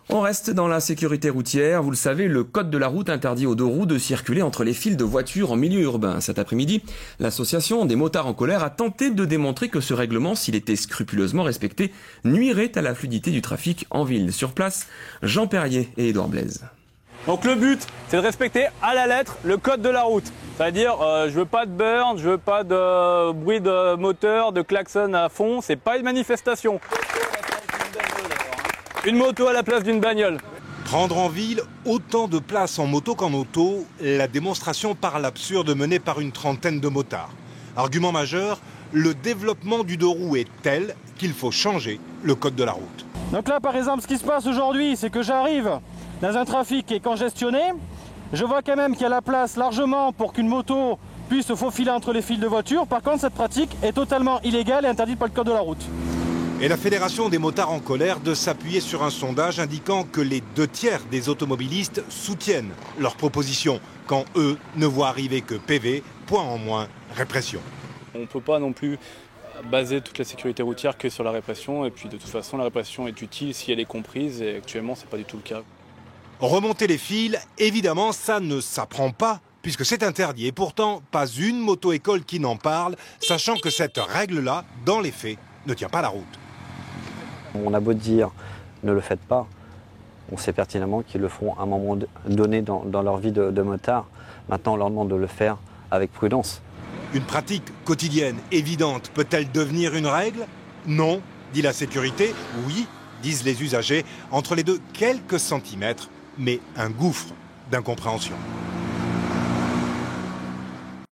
On reste dans la sécurité routière. Vous le savez, le code de la route interdit aux deux roues de circuler entre les files de voitures en milieu urbain. Cet après-midi, l'association des motards en colère a tenté de démontrer que ce règlement, s'il était scrupuleusement respecté, nuirait à la fluidité du trafic en ville. Sur place, Jean Perrier et Édouard Blaise. Donc le but, c'est de respecter à la lettre le code de la route. C'est-à-dire, je veux pas de burn, je veux pas de bruit de moteur, de klaxon à fond, c'est pas une manifestation. Une moto à la place d'une bagnole. Prendre en ville autant de place en moto qu'en auto, la démonstration par l'absurde menée par une trentaine de motards. Argument majeur, le développement du deux roues est tel qu'il faut changer le code de la route. Donc là, par exemple, ce qui se passe aujourd'hui, c'est que j'arrive dans un trafic qui est congestionné. Je vois quand même qu'il y a la place largement pour qu'une moto puisse se faufiler entre les files de voitures. Par contre, cette pratique est totalement illégale et interdite par le code de la route. Et la Fédération des motards en colère de s'appuyer sur un sondage indiquant que les 2/3 des automobilistes soutiennent leur proposition, quand eux ne voient arriver que PV, point en moins, répression. On ne peut pas non plus baser toute la sécurité routière que sur la répression. Et puis de toute façon, la répression est utile si elle est comprise. Et actuellement, ce n'est pas du tout le cas. Remonter les fils, évidemment, ça ne s'apprend pas, puisque c'est interdit. Et pourtant, pas une moto-école qui n'en parle, sachant que cette règle-là, dans les faits, ne tient pas la route. On a beau dire ne le faites pas, on sait pertinemment qu'ils le feront à un moment donné dans leur vie de motard. Maintenant, on leur demande de le faire avec prudence. Une pratique quotidienne, évidente, peut-elle devenir une règle? Non, dit la sécurité. Oui, disent les usagers. Entre les deux, quelques centimètres, mais un gouffre d'incompréhension.